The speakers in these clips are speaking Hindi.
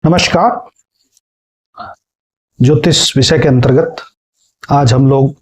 नमस्कार। ज्योतिष विषय के अंतर्गत आज हम लोग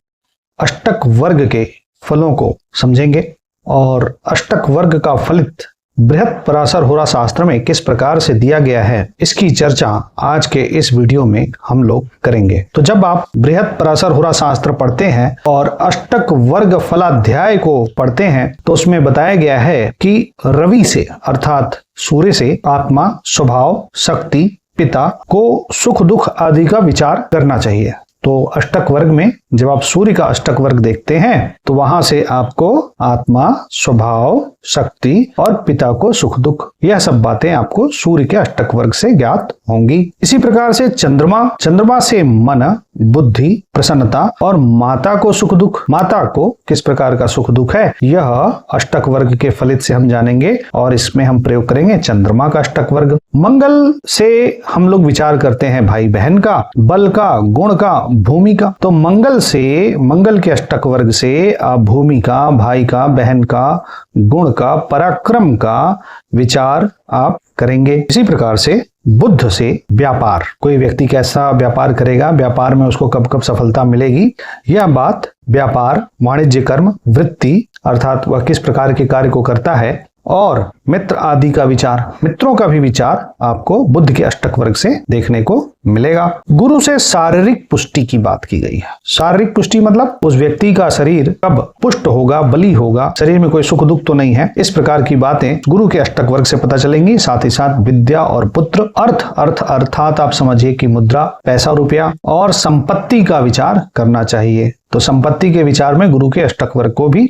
अष्टक वर्ग के फलों को समझेंगे और अष्टक वर्ग का फलित बृहत पराशर होरा शास्त्र में किस प्रकार से दिया गया है, इसकी चर्चा आज के इस वीडियो में हम लोग करेंगे। तो जब आप बृहत पराशर होरा शास्त्र पढ़ते हैं और अष्टक वर्ग फलाध्याय को पढ़ते हैं तो उसमें बताया गया है कि रवि से अर्थात सूर्य से आत्मा, स्वभाव, शक्ति, पिता को सुख दुख आदि का विचार करना चाहिए। तो अष्टक वर्ग में जब आप सूर्य का अष्टक वर्ग देखते हैं तो वहां से आपको आत्मा, स्वभाव, शक्ति और पिता को सुख दुख, यह सब बातें आपको सूर्य के अष्टक वर्ग से ज्ञात होंगी। इसी प्रकार से चंद्रमा से मन, बुद्धि, प्रसन्नता और माता को सुख दुख, माता को किस प्रकार का सुख दुख है, यह अष्टक वर्ग के फलित से हम जानेंगे और इसमें हम प्रयोग करेंगे चंद्रमा का अष्टक वर्ग। मंगल से हम लोग विचार करते हैं भाई बहन का, बल का, गुण का, भूमि का। तो मंगल के अष्टक वर्ग से आप भूमि का, भाई का, बहन का, गुण का, पराक्रम का विचार आप करेंगे। इसी प्रकार से बुध से व्यापार, कोई व्यक्ति कैसा व्यापार करेगा, व्यापार में उसको कब कब सफलता मिलेगी, यह बात व्यापार, वाणिज्य कर्म, वृत्ति अर्थात वह किस प्रकार के कार्य को करता है और मित्र आदि का विचार, मित्रों का भी विचार आपको बुध के अष्टक वर्ग से देखने को मिलेगा। गुरु से शारीरिक पुष्टि की बात की गई है। शारीरिक पुष्टि मतलब उस व्यक्ति का शरीर कब पुष्ट होगा, बली होगा, शरीर में कोई सुख दुख तो नहीं है, इस प्रकार की बातें गुरु के अष्टक वर्ग से पता चलेंगी। साथ ही साथ विद्या और पुत्र, अर्थ अर्थात आप समझिए कि मुद्रा, पैसा, रुपया और संपत्ति का विचार करना चाहिए। तो संपत्ति के विचार में गुरु के अष्टक वर्ग को भी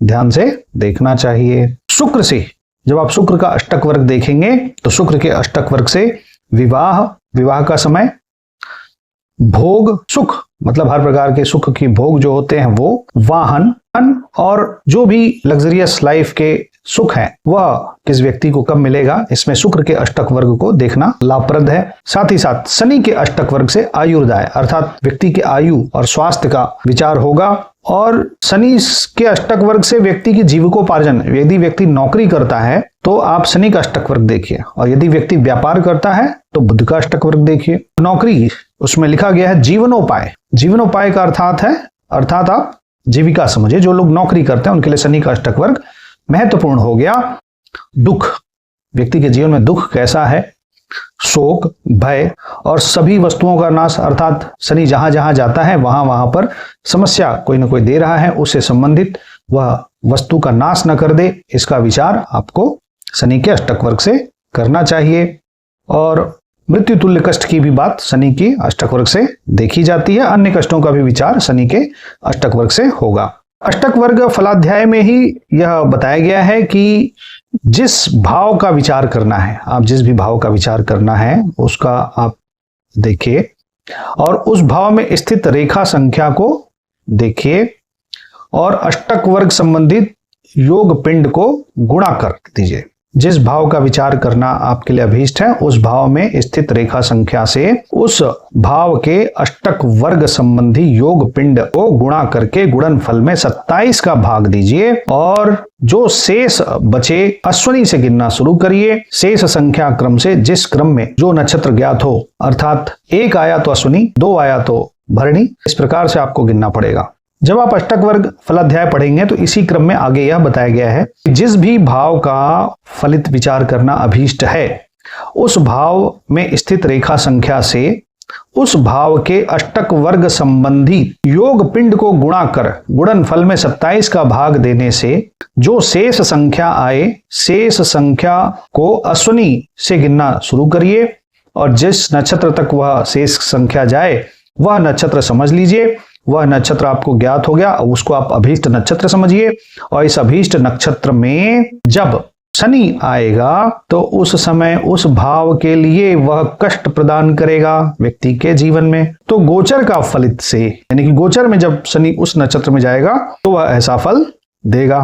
ध्यान से देखना चाहिए। शुक्र से जब आप शुक्र का अष्टक वर्ग देखेंगे तो शुक्र के अष्टक वर्ग से विवाह का समय, भोग, सुख मतलब हर प्रकार के सुख की भोग जो होते हैं वो, वाहन और जो भी लग्जरियस लाइफ के सुख है वह किस व्यक्ति को कब मिलेगा, इसमें शुक्र के अष्टक वर्ग को देखना लाभप्रद है। साथ ही साथ शनि के अष्टक वर्ग से आयुर्दाय अर्थात व्यक्ति के आयु और स्वास्थ्य का विचार होगा और शनि के अष्टक वर्ग से व्यक्ति की जीविकोपार्जन, यदि व्यक्ति नौकरी करता है तो आप शनि का अष्टक वर्ग देखिए और यदि व्यक्ति व्यापार करता है तो बुध का अष्टक वर्ग देखिए। नौकरी, उसमें लिखा गया है जीवनोपाय। जीवनोपाय का अर्थात आप जीविका समझिए, जो लोग नौकरी करते हैं उनके लिए शनि का अष्टक वर्ग महत्वपूर्ण हो गया। दुख, व्यक्ति के जीवन में दुख कैसा है, शोक, भय और सभी वस्तुओं का नाश अर्थात शनि जहां जहां जाता है वहां पर समस्या कोई ना कोई दे रहा है, उससे संबंधित वह वस्तु का नाश न कर दे, इसका विचार आपको शनि के अष्टक वर्ग से करना चाहिए। और मृत्यु तुल्य कष्ट की भी बात शनि की अष्टक वर्ग से देखी जाती है। अन्य कष्टों का भी विचार शनि के अष्टक वर्ग से होगा। अष्टक वर्ग फलाध्याय में ही यह बताया गया है कि जिस भाव का विचार करना है, आप जिस भी भाव का विचार करना है उसका आप देखिए और उस भाव में स्थित रेखा संख्या को देखिए और अष्टक वर्ग संबंधित योग पिंड को गुणा कर दीजिए। जिस भाव का विचार करना आपके लिए अभीष्ट है उस भाव में स्थित रेखा संख्या से उस भाव के अष्टक वर्ग संबंधी योग पिंड को गुणा करके गुणनफल में 27 का भाग दीजिए और जो शेष बचे अश्विनी से गिनना शुरू करिए। शेष संख्या क्रम से जिस क्रम में जो नक्षत्र ज्ञात हो, अर्थात 1 आया तो अश्विनी, 2 आया तो भरणी, इस प्रकार से आपको गिनना पड़ेगा। जब आप अष्टक वर्ग फलाध्याय पढ़ेंगे तो इसी क्रम में आगे यह बताया गया है कि जिस भी भाव का फलित विचार करना अभीष्ट है उस भाव में स्थित रेखा संख्या से उस भाव के अष्टक वर्ग संबंधी योग पिंड को गुणा कर गुणनफल में 27 का भाग देने से जो शेष संख्या आए, शेष संख्या को अश्विनी से गिनना शुरू करिए और जिस नक्षत्र तक वह शेष संख्या जाए वह नक्षत्र समझ लीजिए। वह नक्षत्र आपको ज्ञात हो गया, उसको आप अभीष्ट नक्षत्र समझिए और इस अभीष्ट नक्षत्र में जब शनि आएगा तो उस समय उस भाव के लिए वह कष्ट प्रदान करेगा व्यक्ति के जीवन में। तो गोचर का फलित से, यानी कि गोचर में जब शनि उस नक्षत्र में जाएगा तो वह ऐसा फल देगा।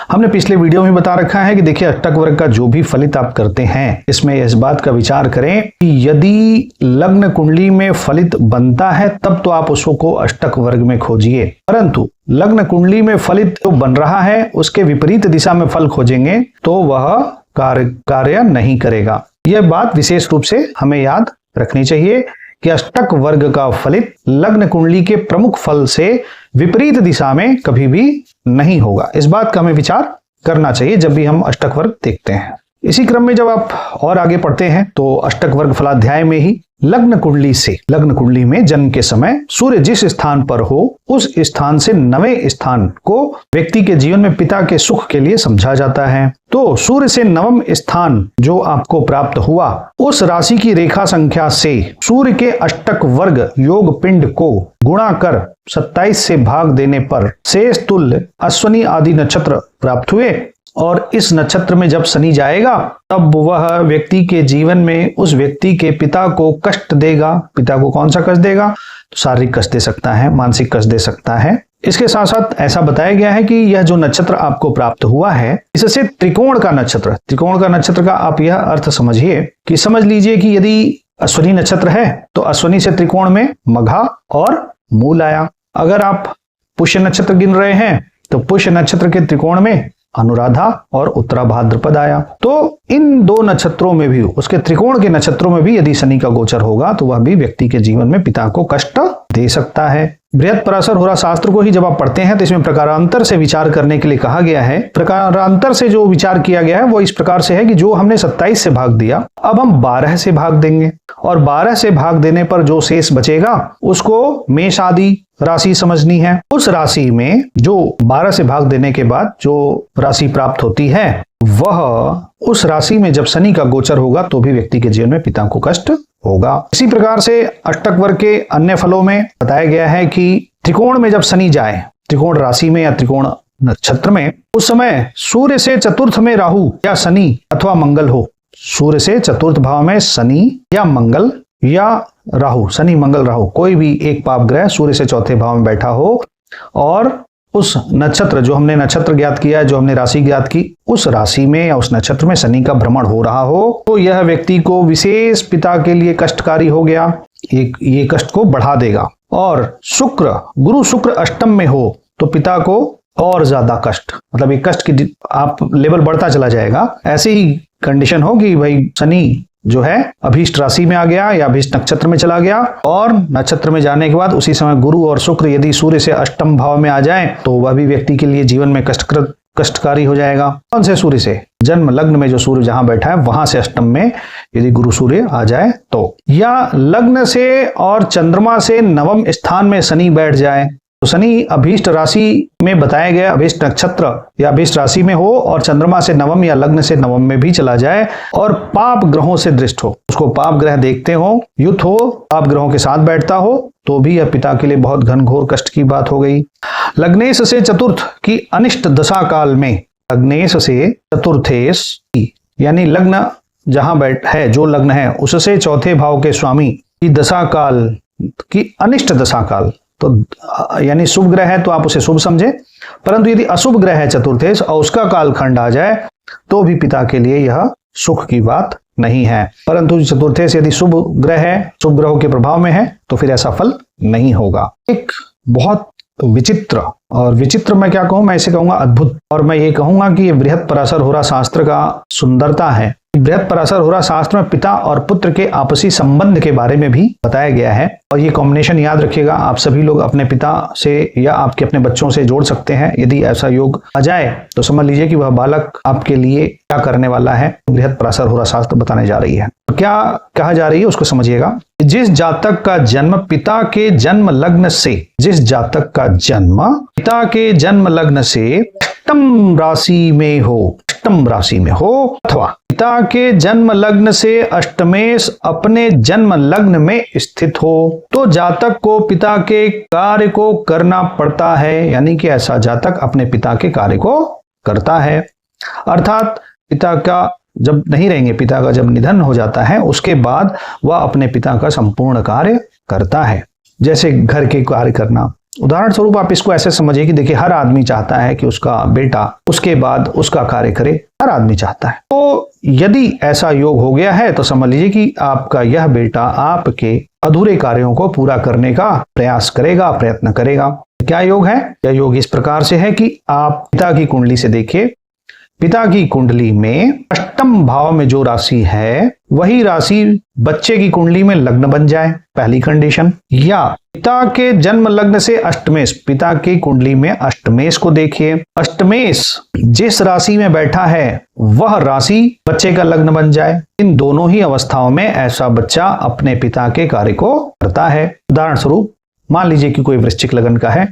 हमने पिछले वीडियो में बता रखा है कि देखिए अष्टक वर्ग का जो भी फलित आप करते हैं इसमें इस बात का विचार करें कि यदि लग्न कुंडली में फलित बनता है तब तो आप उसको अष्टक वर्ग में खोजिए, परंतु लग्न कुंडली में फलित जो बन रहा है उसके विपरीत दिशा में फल खोजेंगे तो वह कार्य नहीं करेगा। यह बात विशेष रूप से हमें याद रखनी चाहिए कि अष्टक वर्ग का फलित लग्न कुंडली के प्रमुख फल से विपरीत दिशा में कभी भी नहीं होगा। इस बात का हमें विचार करना चाहिए जब भी हम अष्टक वर्ग देखते हैं। इसी क्रम में जब आप और आगे पढ़ते हैं तो अष्टक वर्ग फलाध्याय में ही लग्न कुंडली में जन्म के समय सूर्य जिस स्थान पर हो उस स्थान से नवें स्थान को व्यक्ति के जीवन में पिता के सुख के लिए समझा जाता है। तो सूर्य से नवम स्थान जो आपको प्राप्त हुआ उस राशि की रेखा संख्या से सूर्य के अष्टक वर्ग योग पिंड को गुणा कर 27 से भाग देने पर शेष तुल्य अश्विनी आदि नक्षत्र प्राप्त हुए। और इस नक्षत्र में जब शनि जाएगा तब वह व्यक्ति के जीवन में उस व्यक्ति के पिता को कष्ट देगा। पिता को कौन सा कष्ट देगा? शारीरिक कष्ट दे सकता है, मानसिक कष्ट दे सकता है। इसके साथ साथ ऐसा बताया गया है कि यह जो नक्षत्र आपको प्राप्त हुआ है इससे त्रिकोण का नक्षत्र का आप यह अर्थ समझिए कि समझ लीजिए कि यदि अश्विनी नक्षत्र है तो अश्विनी से त्रिकोण में मघा और मूल आया। अगर आप पुष्य नक्षत्र गिन रहे हैं तो पुष्य नक्षत्र के त्रिकोण में अनुराधा और उत्तरा भाद्रपद आया। तो इन दो नक्षत्रों में भी, उसके त्रिकोण के नक्षत्रों में भी यदि शनि का गोचर होगा तो वह भी व्यक्ति के जीवन में पिता को कष्ट दे सकता है। बृहत् पराशर होरा शास्त्र को ही जब आप पढ़ते हैं तो इसमें प्रकारांतर से विचार करने के लिए कहा गया है। प्रकारांतर से जो विचार किया गया है वो इस प्रकार से है कि जो हमने 27 से भाग दिया अब हम 12 से भाग देंगे और 12 से भाग देने पर जो शेष बचेगा उसको मेष आदि राशि समझनी है। उस राशि में जो 12 से भाग देने के बाद जो राशि प्राप्त होती है वह उस राशि में जब शनि का गोचर होगा तो भी व्यक्ति के जीवन में पिता को कष्ट होगा। इसी प्रकार से अष्टक वर्ग के अन्य फलों में बताया गया है कि त्रिकोण में जब शनि जाए, त्रिकोण राशि में या त्रिकोण नक्षत्र में, उस समय सूर्य से चतुर्थ में राहु या शनि अथवा मंगल हो। सूर्य से चतुर्थ भाव में शनि या मंगल या राहु, शनि मंगल राहु कोई भी एक पाप ग्रह सूर्य से चौथे भाव में बैठा हो और उस नक्षत्र जो हमने नक्षत्र ज्ञात किया, जो हमने राशि ज्ञात की, उस राशि में या उस नक्षत्र में शनि का भ्रमण हो रहा हो तो यह व्यक्ति को विशेष पिता के लिए कष्टकारी हो गया, ये कष्ट को बढ़ा देगा। और गुरु शुक्र अष्टम में हो तो पिता को और ज्यादा कष्ट, मतलब ये कष्ट की आप लेवल बढ़ता चला जाएगा। ऐसी ही कंडीशन हो कि भाई शनि जो है अभीष्ट राशि में आ गया या अभीष्ट नक्षत्र में चला गया और नक्षत्र में जाने के बाद उसी समय गुरु और शुक्र यदि सूर्य से अष्टम भाव में आ जाए तो वह भी व्यक्ति के लिए जीवन में कष्टकारी हो जाएगा। कौन से सूर्य से? जन्म लग्न में जो सूर्य जहां बैठा है वहां से अष्टम में यदि गुरु सूर्य आ जाए तो, या लग्न से और चंद्रमा से नवम स्थान में शनि बैठ जाए तो शनि अभीष्ट राशि में बताया गया अभीष्ट नक्षत्र या अभीष्ट राशि में हो और चंद्रमा से नवम या लग्न से नवम में भी चला जाए और पाप ग्रहों से दृष्ट हो, उसको पाप ग्रह देखते हो, युत हो, पाप ग्रहों के साथ बैठता हो तो भी यह पिता के लिए बहुत घनघोर कष्ट की बात हो गई। लग्नेश से चतुर्थ की अनिष्ट दशा काल में, लग्नेश से चतुर्थेश यानी लग्न जहां बैठ है, जो लग्न है उससे चौथे भाव के स्वामी की दशा काल की अनिष्ट दशा काल, तो यानी शुभ ग्रह है तो आप उसे शुभ समझे, परंतु यदि अशुभ ग्रह है चतुर्थेश और उसका कालखंड आ जाए तो भी पिता के लिए यह सुख की बात नहीं है। परंतु चतुर्थेश यदि शुभ ग्रह है, शुभ ग्रहों के प्रभाव में है तो फिर ऐसा फल नहीं होगा। एक बहुत विचित्र, और विचित्र मैं क्या कहूं, मैं इसे कहूंगा अद्भुत, और मैं ये कहूंगा कि ये बृहत् पराशर होरा शास्त्र का सुंदरता है। बृहत् पराशर होरा शास्त्र में पिता और पुत्र के आपसी संबंध के बारे में भी बताया गया है और ये कॉम्बिनेशन याद रखिएगा, आप सभी लोग अपने पिता से या आपके अपने बच्चों से जोड़ सकते हैं। यदि ऐसा योग आ जाए तो समझ लीजिए कि वह बालक आपके लिए क्या करने वाला है, बृहत् पराशर होरा शास्त्र बताने जा रही है। तो क्या कहा जा रही है उसको समझिएगा। जिस जातक का जन्म पिता के जन्म लग्न से, जिस जातक का जन्म पिता के जन्म लग्न से अष्टम राशि में हो, अष्टम राशि में हो अथवा पिता के जन्म लग्न से अष्टमेश अपने जन्म लग्न में स्थित हो तो जातक को पिता के कार्य को करना पड़ता है। यानी कि ऐसा जातक अपने पिता के कार्य को करता है, अर्थात पिता का जब नहीं रहेंगे, पिता का जब निधन हो जाता है उसके बाद वह अपने पिता का संपूर्ण कार्य करता है। जैसे घर के कार्य करना, उदाहरण स्वरूप आप इसको ऐसे समझिए कि देखिए हर आदमी चाहता है कि उसका बेटा उसके बाद उसका कार्य करे, हर आदमी चाहता है। तो यदि ऐसा योग हो गया है तो समझ लीजिए कि आपका यह बेटा आपके अधूरे कार्यों को पूरा करने का प्रयास करेगा, प्रयत्न करेगा। क्या योग है? यह योग इस प्रकार से है कि आप पिता की कुंडली से देखिए, पिता की कुंडली में अष्टम भाव में जो राशि है वही राशि बच्चे की कुंडली में लग्न बन जाए, पहली कंडीशन। या पिता के जन्म लग्न से अष्टमेश, पिता की कुंडली में अष्टमेश को देखिए, अष्टमेश जिस राशि में बैठा है वह राशि बच्चे का लग्न बन जाए। इन दोनों ही अवस्थाओं में ऐसा बच्चा अपने पिता के कार्य को करता है। उदाहरण स्वरूप मान लीजिए कि कोई वृश्चिक लगन का है,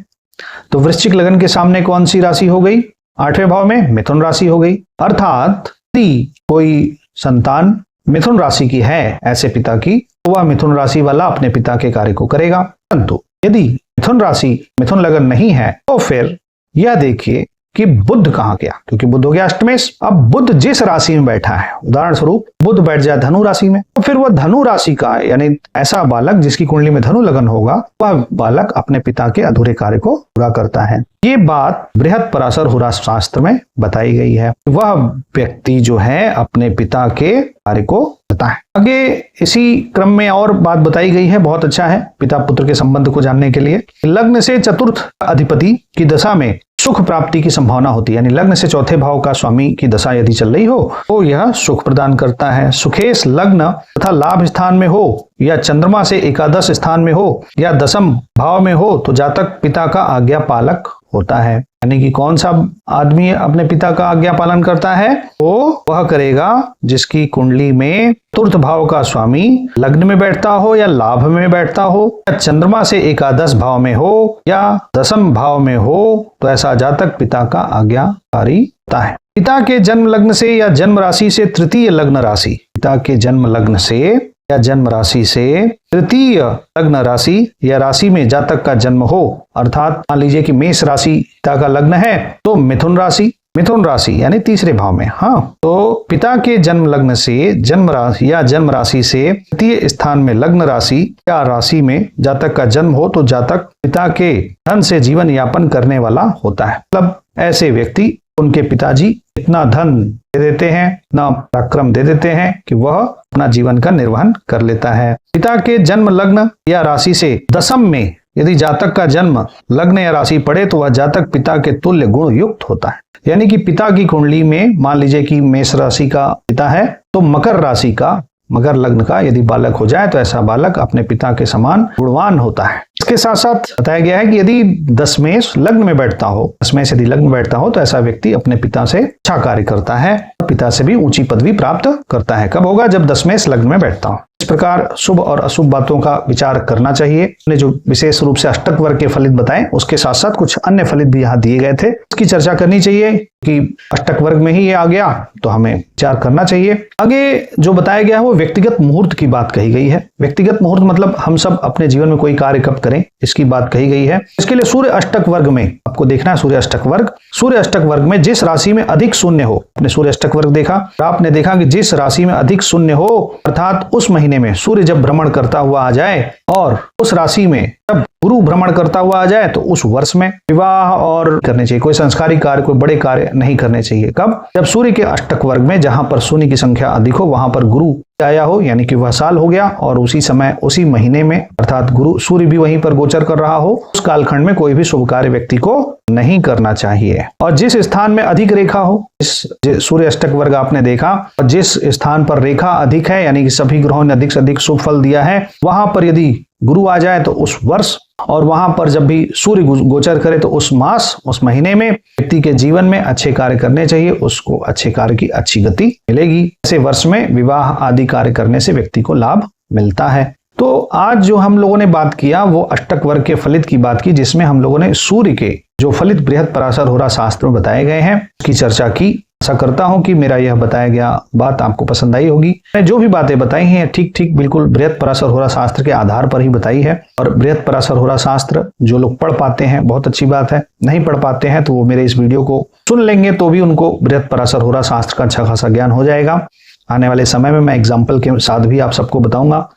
तो वृश्चिक लगन के सामने कौन सी राशि हो गई? 8वें भाव में मिथुन राशि हो गई। अर्थात यदि कोई संतान मिथुन राशि की है ऐसे पिता की, तो वह मिथुन राशि वाला अपने पिता के कार्य को करेगा। परंतु यदि मिथुन राशि मिथुन लगन नहीं है तो फिर यह देखिए कि बुध कहां गया, क्योंकि बुध हो गया अष्टमेश। अब बुध जिस राशि में बैठा है, उदाहरण स्वरूप बुध बैठ जाए धनु राशि में, तो फिर वह धनु राशि का यानी ऐसा बालक जिसकी कुंडली में धनु लगन होगा, वह बालक अपने पिता के अधूरे कार्य को पूरा करता है। ये बात बृहत पराशर होरा शास्त्र में बताई गई है। वह व्यक्ति जो है अपने पिता के कार्य को करता है। आगे इसी क्रम में और बात बताई गई है, बहुत अच्छा है पिता पुत्र के संबंध को जानने के लिए। लग्न से चतुर्थ अधिपति की दशा में सुख प्राप्ति की संभावना होती है, यानी लग्न से चौथे भाव का स्वामी की दशा यदि चल रही हो तो यह सुख प्रदान करता है। सुखेश लग्न तथा लाभ स्थान में हो या चंद्रमा से एकादश स्थान में हो या दशम भाव में हो तो जातक पिता का आज्ञा पालक होता है। यानी कि कौन सा आदमी अपने पिता का आज्ञा पालन करता है? वो वह करेगा जिसकी कुंडली में चतुर्थ भाव का स्वामी लग्न में बैठता हो या लाभ में बैठता हो या चंद्रमा से एकादश भाव में हो या दशम भाव में हो, तो ऐसा जातक पिता का आज्ञाकारी होता है। पिता के जन्म लग्न से या जन्म राशि से तृतीय लग्न राशि, पिता के जन्म लग्न से या जन्म राशि से तृतीय लग्न राशि या राशि में जातक का जन्म हो, अर्थात मान लीजिए कि मेष राशि पिता का लग्न है तो मिथुन राशि यानी तीसरे भाव में, हाँ, तो पिता के जन्म लग्न से जन्म राशि या जन्म राशि से तृतीय स्थान में लग्न राशि या राशि में जातक का जन्म हो तो जातक पिता के धन से जीवन यापन करने वाला होता है। मतलब ऐसे व्यक्ति उनके पिताजी इतना धन दे देते हैं, इतना पराक्रम दे देते हैं कि वह अपना जीवन का निर्वहन कर लेता है। पिता के जन्म लग्न या राशि से दशम में यदि जातक का जन्म लग्न या राशि पड़े तो वह जातक पिता के तुल्य गुण युक्त होता है। यानी कि पिता की कुंडली में मान लीजिए कि मेष राशि का पिता है तो मकर लग्न का यदि बालक हो जाए तो ऐसा बालक अपने पिता के समान गुणवान होता है। इसके साथ साथ बताया गया है कि यदि दशमेश लग्न में बैठता हो, दशमेश यदि लग्न में बैठता हो तो ऐसा व्यक्ति अपने पिता से अच्छा कार्य करता है, पिता से भी ऊंची पदवी प्राप्त करता है। कब होगा? जब दशमेश लग्न में बैठता हो। इस प्रकार शुभ और अशुभ बातों का विचार करना चाहिए। हमने जो विशेष रूप से अष्टक वर्ग के फलित बताए उसके साथ साथ कुछ अन्य फलित भी यहाँ दिए गए थे, उसकी चर्चा करनी चाहिए कि अष्टक वर्ग में ही ये आ गया तो हमें विचार करना चाहिए। आगे जो बताया गया है वो व्यक्तिगत मुहूर्त की बात कही गई है। व्यक्तिगत मुहूर्त मतलब हम सब अपने जीवन में कोई कार्य कब करें इसकी बात कही गई है। इसके लिए सूर्य अष्टक वर्ग में आपको देखना है, सूर्य अष्टक वर्ग में जिस राशि में अधिक शून्य हो, अपने सूर्य अष्टक वर्ग देखा, आपने देखा कि जिस राशि में अधिक शून्य हो अर्थात उस महीने में सूर्य जब भ्रमण करता हुआ आ जाए और उस राशि में जब गुरु भ्रमण करता हुआ आ जाए तो उस वर्ष में विवाह और करने चाहिए, कोई संस्कारी कार्य, कोई बड़े कार्य नहीं करने चाहिए। कब? जब सूर्य के अष्टक वर्ग में जहां पर शून्य की संख्या अधिक हो वहां पर गुरु आया हो, यानी कि वह साल हो गया और उसी समय उसी महीने में अर्थात गुरु सूर्य भी वहीं पर गोचर कर रहा हो, उस कालखंड में कोई भी शुभ कार्य व्यक्ति को नहीं करना चाहिए। और जिस स्थान में अधिक रेखा हो, इस सूर्य अष्टक वर्ग आपने देखा, और जिस स्थान पर रेखा अधिक है यानी कि सभी ग्रहों ने अधिक से अधिक शुभ फल दिया है, वहां पर यदि गुरु आ जाए तो उस वर्ष और वहां पर जब भी सूर्य गोचर करे तो उस मास, उस महीने में व्यक्ति के जीवन में अच्छे कार्य करने चाहिए, उसको अच्छे कार्य की अच्छी गति मिलेगी। ऐसे वर्ष में विवाह आदि कार्य करने से व्यक्ति को लाभ मिलता है। तो आज जो हम लोगों ने बात किया वो अष्टक वर्ग के फलित की बात की, जिसमें हम लोगों ने सूर्य के जो फलित बृहत पराशर होरा शास्त्र में बताए गए हैं उसकी चर्चा की। आशा करता हूं कि मेरा यह बताया गया बात आपको पसंद आई होगी। मैंने जो भी बातें बताई हैं ठीक बिल्कुल बृहत पराशर होरा शास्त्र के आधार पर ही बताई है। और बृहत पराशर होरा शास्त्र जो लोग पढ़ पाते हैं बहुत अच्छी बात है, नहीं पढ़ पाते हैं तो वो मेरे इस वीडियो को सुन लेंगे तो भी उनको बृहत पराशर होरा शास्त्र का अच्छा खासा ज्ञान हो जाएगा। आने वाले समय में मैं एग्जाम्पल के साथ भी आप सबको बताऊंगा।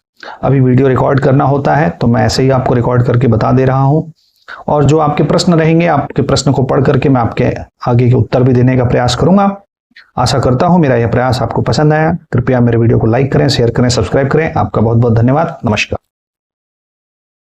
अभी वीडियो रिकॉर्ड करना होता है तो मैं ऐसे ही आपको रिकॉर्ड करके बता दे रहा हूँ। और जो आपके प्रश्न रहेंगे, आपके प्रश्न को पढ़ करके मैं आपके आगे के उत्तर भी देने का प्रयास करूंगा। आशा करता हूं मेरा यह प्रयास आपको पसंद आया। कृपया मेरे वीडियो को लाइक करें, शेयर करें, सब्सक्राइब करें। आपका बहुत बहुत धन्यवाद। नमस्कार।